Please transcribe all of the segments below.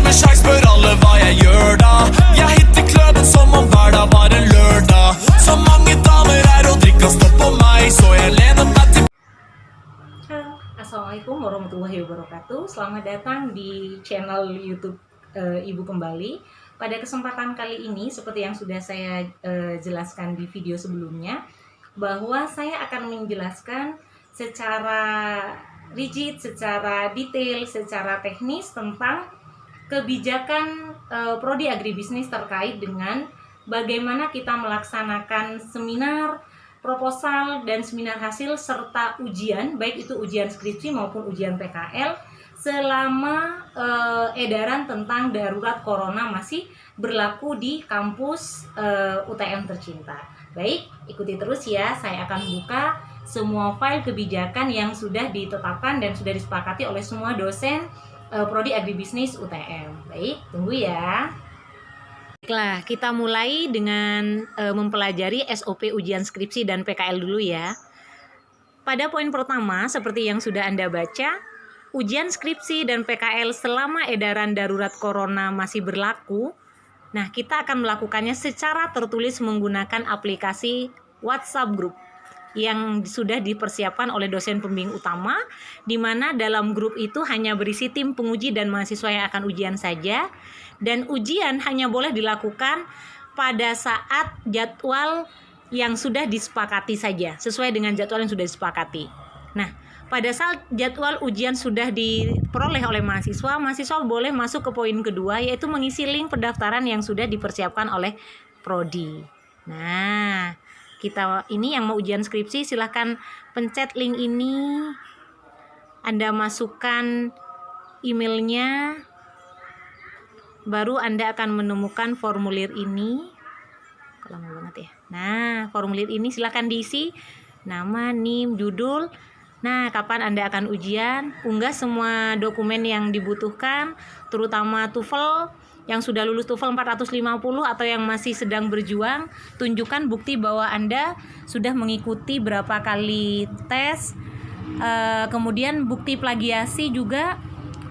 med sjanse, spør alle hva jeg gjør da. Jeg hitter klubben som om hver dag var en lørdag. Så mange damer her og drikker stopp på meg, så jeg lener meg til. Assalamualaikum warahmatullahi wabarakatuh. Selamat datang di channel YouTube Ibu Kembali. Pada kesempatan kali ini, seperti yang sudah saya jelaskan di video sebelumnya, bahwa saya akan menjelaskan secara rigid, secara detail, secara teknis tentang kebijakan Prodi Agribisnis terkait dengan bagaimana kita melaksanakan seminar, proposal, dan seminar hasil serta ujian, baik itu ujian skripsi maupun ujian PKL, selama edaran tentang darurat corona masih berlaku di kampus UTM tercinta. Baik, ikuti terus ya, saya akan buka semua file kebijakan yang sudah ditetapkan dan sudah disepakati oleh semua dosen Prodi Agribisnis UTM. Baik, tunggu ya. Baiklah, kita mulai dengan mempelajari SOP ujian skripsi dan PKL dulu ya. Pada poin pertama, seperti yang sudah Anda baca, ujian skripsi dan PKL selama edaran darurat corona masih berlaku. Nah, kita akan melakukannya secara tertulis menggunakan aplikasi WhatsApp Group yang sudah dipersiapkan oleh dosen pembimbing utama, di mana dalam grup itu hanya berisi tim penguji dan mahasiswa yang akan ujian saja, dan ujian hanya boleh dilakukan pada saat jadwal yang sudah disepakati saja, sesuai dengan jadwal yang sudah disepakati. Nah, pada saat jadwal ujian sudah diperoleh oleh mahasiswa, mahasiswa boleh masuk ke poin kedua, yaitu mengisi link pendaftaran yang sudah dipersiapkan oleh Prodi. Nah, kita ini yang mau ujian skripsi, silahkan pencet link ini, Anda masukkan emailnya, baru Anda akan menemukan formulir ini. Lama banget ya. Nah, formulir ini silahkan diisi nama, NIM, judul. Nah, kapan Anda akan ujian, unggah semua dokumen yang dibutuhkan, terutama TOEFL yang sudah lulus TOEFL 450 atau yang masih sedang berjuang, tunjukkan bukti bahwa Anda sudah mengikuti berapa kali tes. Kemudian bukti plagiasi juga.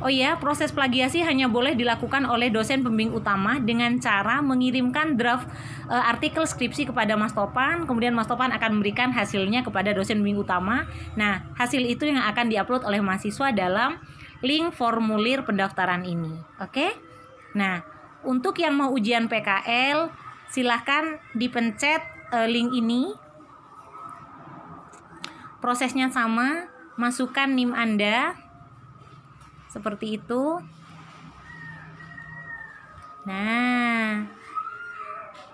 Oh ya, proses plagiasi hanya boleh dilakukan oleh dosen pembimbing utama dengan cara mengirimkan draft artikel skripsi kepada Mas Topan, kemudian Mas Topan akan memberikan hasilnya kepada dosen pembimbing utama. Nah, hasil itu yang akan diupload oleh mahasiswa dalam link formulir pendaftaran ini. Oke? Nah, untuk yang mau ujian PKL, silahkan dipencet link ini. Prosesnya sama, masukkan NIM Anda. Seperti itu. Nah,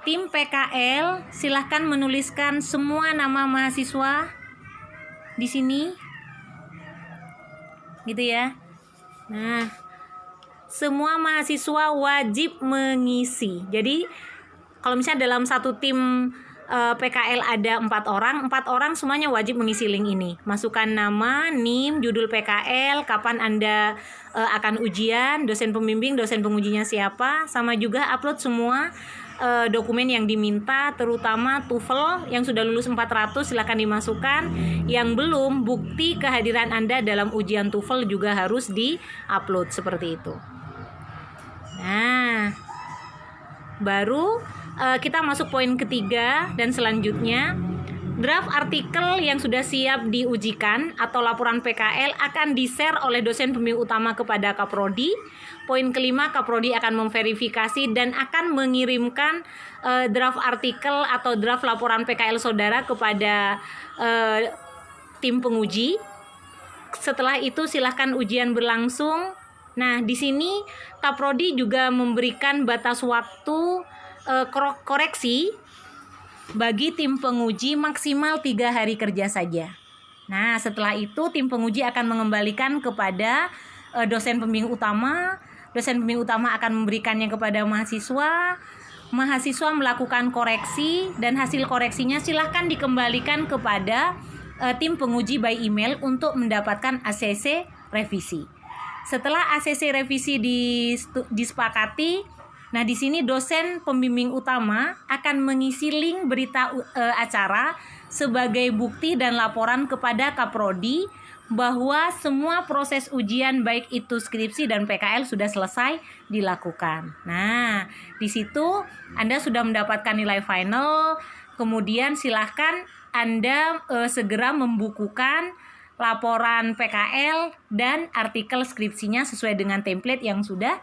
tim PKL silahkan menuliskan semua nama mahasiswa di sini, gitu ya. Nah, semua mahasiswa wajib mengisi. Jadi, kalau misalnya dalam satu tim PKL ada 4 orang semuanya wajib mengisi link ini. Masukkan nama, NIM, judul PKL, kapan Anda akan ujian, dosen pembimbing, dosen pengujinya siapa, sama juga upload semua dokumen yang diminta, terutama TOEFL yang sudah lulus 400 silakan dimasukkan. Yang belum, bukti kehadiran Anda dalam ujian TOEFL juga harus di-upload seperti itu. Nah, baru kita masuk poin ketiga dan selanjutnya, draft artikel yang sudah siap diujikan atau laporan PKL akan di-share oleh dosen pembimbing utama kepada Kaprodi. Poin kelima, Kaprodi akan memverifikasi dan akan mengirimkan draft artikel atau draft laporan PKL saudara kepada tim penguji. Setelah itu silahkan ujian berlangsung. Nah, di sini Kaprodi juga memberikan batas waktu koreksi bagi tim penguji maksimal 3 hari kerja saja. Nah, setelah itu tim penguji akan mengembalikan kepada dosen pembimbing utama. Dosen pembimbing utama akan memberikannya kepada mahasiswa. Mahasiswa melakukan koreksi dan hasil koreksinya silahkan dikembalikan kepada tim penguji by email untuk mendapatkan ACC revisi. Setelah ACC revisi disepakati, nah, di sini dosen pembimbing utama akan mengisi link berita acara sebagai bukti dan laporan kepada Kaprodi bahwa semua proses ujian baik itu skripsi dan PKL sudah selesai dilakukan. Nah, di situ Anda sudah mendapatkan nilai final, kemudian silahkan Anda segera membukukan laporan PKL dan artikel skripsinya sesuai dengan template yang sudah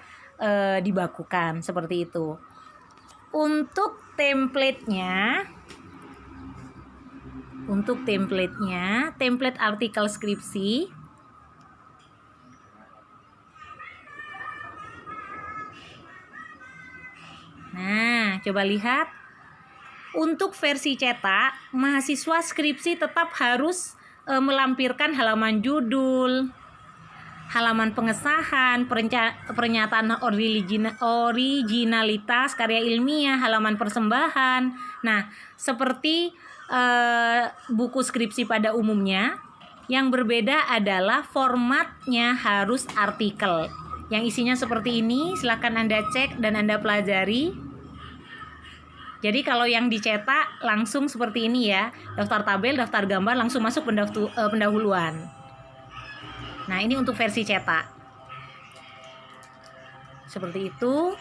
dibakukan, seperti itu. Untuk templatenya, template artikel skripsi nah, coba lihat. Untuk versi cetak, mahasiswa skripsi tetap harus melampirkan halaman judul, halaman pengesahan, pernyataan originalitas karya ilmiah, halaman persembahan. Nah, seperti buku skripsi pada umumnya, yang berbeda adalah formatnya harus artikel. Yang isinya seperti ini, silakan Anda cek dan Anda pelajari. Jadi kalau yang dicetak langsung seperti ini ya, daftar tabel, daftar gambar, langsung masuk pendahuluan. Nah, ini untuk versi cetak. Seperti itu.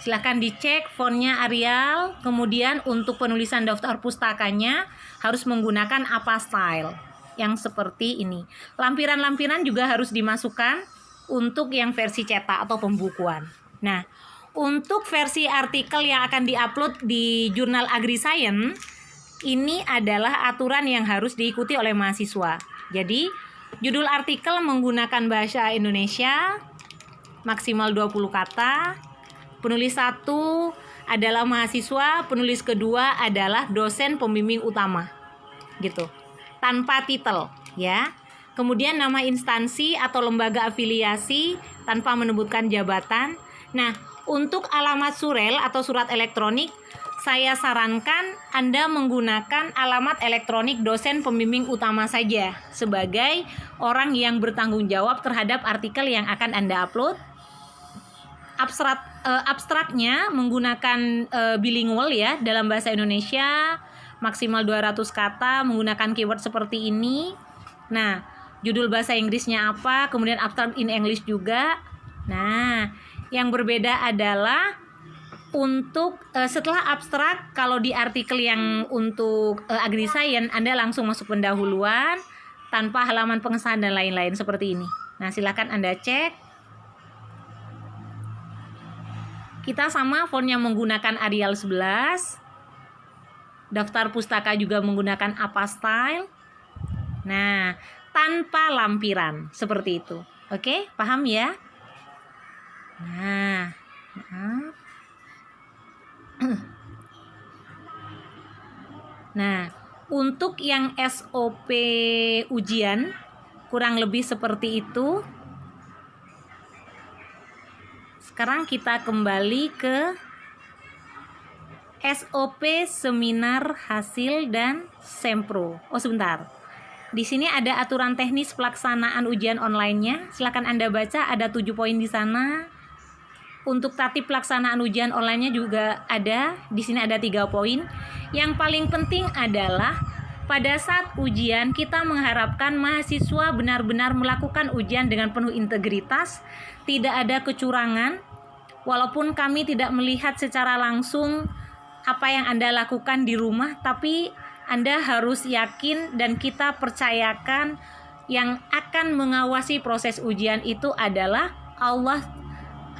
Silahkan dicek fontnya Arial. Kemudian untuk penulisan daftar pustakanya harus menggunakan apa style yang seperti ini. Lampiran-lampiran juga harus dimasukkan untuk yang versi cetak atau pembukuan. Nah, untuk versi artikel yang akan diupload di jurnal AgriScience, ini adalah aturan yang harus diikuti oleh mahasiswa. Jadi, judul artikel menggunakan bahasa Indonesia, maksimal 20 kata. Penulis 1 adalah mahasiswa, penulis kedua adalah dosen pembimbing utama. Gitu. Tanpa titel, ya. Kemudian nama instansi atau lembaga afiliasi tanpa menyebutkan jabatan. Nah, untuk alamat surel atau surat elektronik, saya sarankan Anda menggunakan alamat elektronik dosen pembimbing utama saja sebagai orang yang bertanggung jawab terhadap artikel yang akan Anda upload. Abstraknya menggunakan bilingual ya, dalam bahasa Indonesia, maksimal 200 kata, menggunakan keyword seperti ini. Nah, judul bahasa Inggrisnya apa, kemudian abstract in English juga. Nah, yang berbeda adalah untuk setelah abstrak, kalau di artikel yang untuk AgriScience Anda langsung masuk pendahuluan tanpa halaman pengesahan dan lain-lain seperti ini. Nah, silakan Anda cek. Kita sama fontnya menggunakan Arial 11. Daftar pustaka juga menggunakan apa style. Nah, tanpa lampiran seperti itu. Oke, paham ya? Nah, untuk yang SOP ujian kurang lebih seperti itu. Sekarang kita kembali ke SOP seminar hasil dan sempro. Oh, sebentar. Di sini ada aturan teknis pelaksanaan ujian online-nya. Silakan Anda baca, ada 7 poin di sana. Untuk tatip pelaksanaan ujian online-nya juga ada. Di sini ada 3 poin. Yang paling penting adalah pada saat ujian kita mengharapkan mahasiswa benar-benar melakukan ujian dengan penuh integritas, tidak ada kecurangan. Walaupun kami tidak melihat secara langsung apa yang Anda lakukan di rumah, tapi Anda harus yakin dan kita percayakan yang akan mengawasi proses ujian itu adalah Allah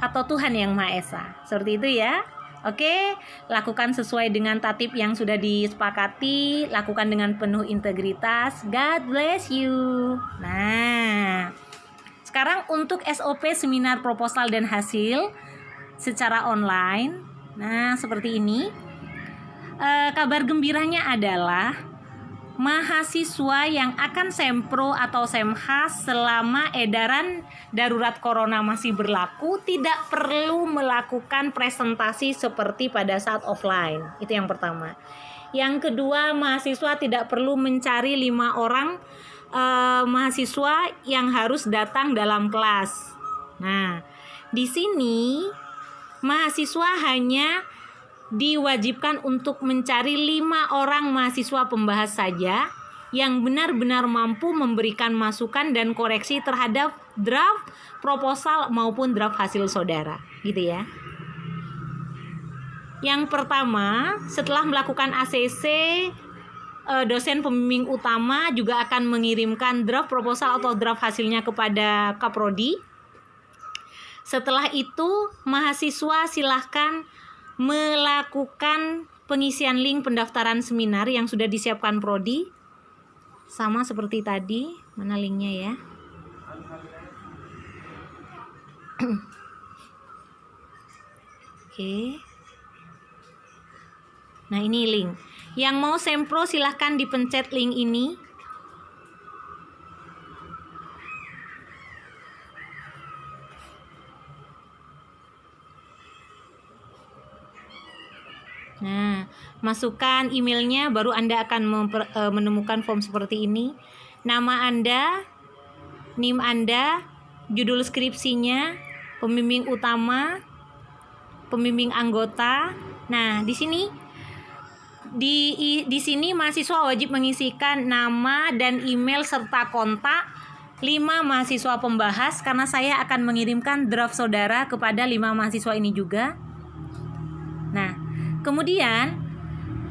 atau Tuhan Yang Maha Esa. Seperti itu ya. Oke, lakukan sesuai dengan tatip yang sudah disepakati, lakukan dengan penuh integritas. God bless you. Nah, sekarang untuk SOP seminar proposal dan hasil secara online. Nah, seperti ini. Kabar gembiranya adalah mahasiswa yang akan sempro atau semhas selama edaran darurat corona masih berlaku tidak perlu melakukan presentasi seperti pada saat offline. Itu yang pertama. Yang kedua, mahasiswa tidak perlu mencari 5 orang mahasiswa yang harus datang dalam kelas. Nah, di sini mahasiswa hanya diwajibkan untuk mencari 5 orang mahasiswa pembahas saja yang benar-benar mampu memberikan masukan dan koreksi terhadap draft proposal maupun draft hasil saudara, gitu ya. Yang pertama, setelah melakukan ACC, dosen pembimbing utama juga akan mengirimkan draft proposal atau draft hasilnya kepada Kaprodi. Setelah itu, mahasiswa silahkan melakukan pengisian link pendaftaran seminar yang sudah disiapkan Prodi. Sama seperti tadi, mana linknya ya? Oke. Nah, ini link. Yang mau sempro silahkan dipencet link ini. Nah, masukkan emailnya, baru Anda akan menemukan form seperti ini. Nama Anda, NIM Anda, judul skripsinya, pembimbing utama, pembimbing anggota. Nah, di sini di sini mahasiswa wajib mengisikan nama dan email serta kontak 5 mahasiswa pembahas, karena saya akan mengirimkan draft saudara kepada 5 mahasiswa ini juga. Nah, kemudian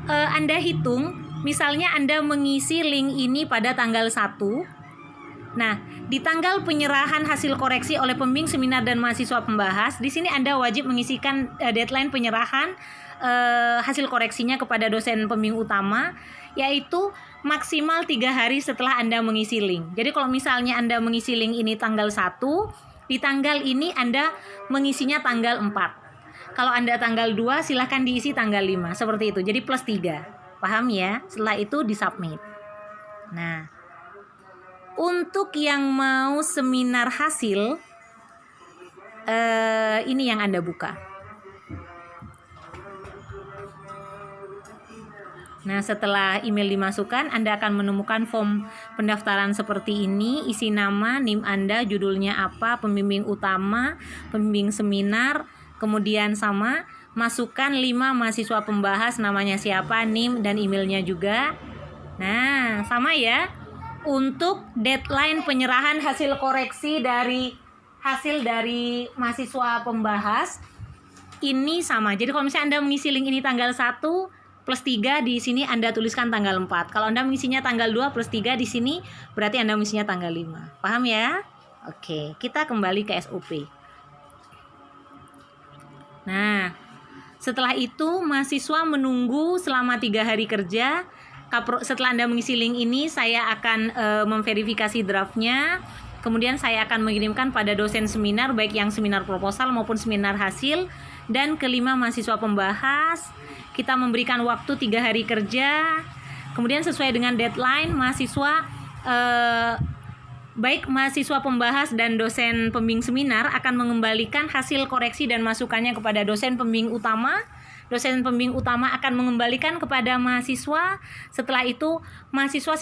Anda hitung, misalnya Anda mengisi link ini pada tanggal 1. Nah, di tanggal penyerahan hasil koreksi oleh pembimbing seminar dan mahasiswa pembahas, di sini Anda wajib mengisikan deadline penyerahan hasil koreksinya kepada dosen pembimbing utama, yaitu maksimal 3 hari setelah Anda mengisi link. Jadi kalau misalnya Anda mengisi link ini tanggal 1, di tanggal ini Anda mengisinya tanggal 4. Kalau Anda tanggal 2, silahkan diisi tanggal 5. Seperti itu, jadi plus 3. Paham ya? Setelah itu disubmit. Nah, untuk yang mau seminar hasil, ini yang Anda buka. Nah, setelah email dimasukkan, Anda akan menemukan form pendaftaran seperti ini. Isi nama, NIM Anda, judulnya apa, pembimbing utama, pembimbing seminar, kemudian sama, masukkan 5 mahasiswa pembahas, namanya siapa, NIM, dan emailnya juga. Nah, sama ya. Untuk deadline penyerahan hasil koreksi dari mahasiswa pembahas, ini sama. Jadi kalau misalnya Anda mengisi link ini tanggal 1, plus 3 di sini Anda tuliskan tanggal 4. Kalau Anda mengisinya tanggal 2 plus 3 di sini berarti Anda mengisinya tanggal 5. Paham ya? Oke, kita kembali ke SOP. Nah, setelah itu mahasiswa menunggu selama 3 hari kerja. Setelah Anda mengisi link ini, saya akan memverifikasi draftnya. Kemudian saya akan mengirimkan pada dosen seminar, baik yang seminar proposal maupun seminar hasil. Dan kelima mahasiswa pembahas, kita memberikan waktu 3 hari kerja. Kemudian sesuai dengan deadline, mahasiswa baik mahasiswa pembahas dan dosen pembimbing seminar akan mengembalikan hasil koreksi dan masukannya kepada dosen pembimbing utama. Dosen pembimbing utama akan mengembalikan kepada mahasiswa. Setelah itu, mahasiswa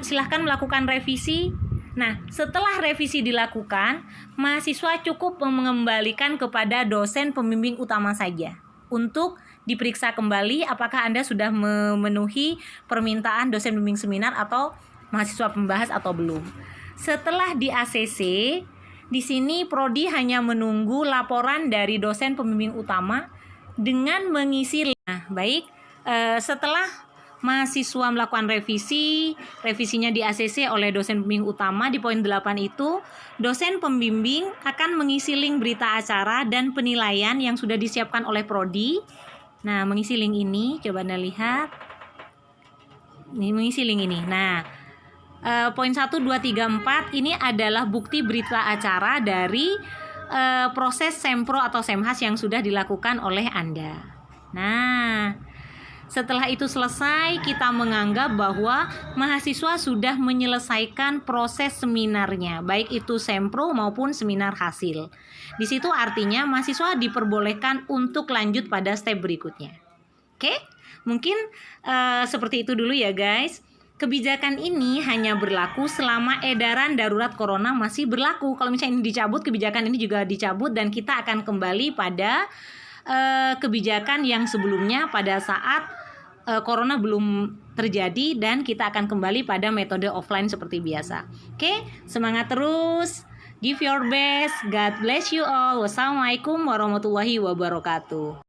silahkan melakukan revisi. Nah, setelah revisi dilakukan, mahasiswa cukup mengembalikan kepada dosen pembimbing utama saja untuk diperiksa kembali apakah Anda sudah memenuhi permintaan dosen pembimbing seminar atau mahasiswa pembahas atau belum. Setelah di ACC, di sini Prodi hanya menunggu laporan dari dosen pembimbing utama dengan mengisi. Nah, baik, setelah mahasiswa melakukan revisinya di ACC oleh dosen pembimbing utama, di poin 8 itu, dosen pembimbing akan mengisi link berita acara dan penilaian yang sudah disiapkan oleh Prodi. Nah, mengisi link ini, coba Anda lihat. Ini mengisi link ini. Nah, poin 1, 2, 3, 4 ini adalah bukti berita acara dari proses sempro atau semhas yang sudah dilakukan oleh Anda. Nah, setelah itu selesai, kita menganggap bahwa mahasiswa sudah menyelesaikan proses seminarnya, baik itu sempro maupun seminar hasil. Di situ artinya mahasiswa diperbolehkan untuk lanjut pada step berikutnya. Oke, mungkin seperti itu dulu ya guys. Kebijakan ini hanya berlaku selama edaran darurat corona masih berlaku. Kalau misalnya ini dicabut, kebijakan ini juga dicabut dan kita akan kembali pada kebijakan yang sebelumnya pada saat corona belum terjadi dan kita akan kembali pada metode offline seperti biasa. Oke, semangat terus, give your best, God bless you all. Wassalamualaikum warahmatullahi wabarakatuh.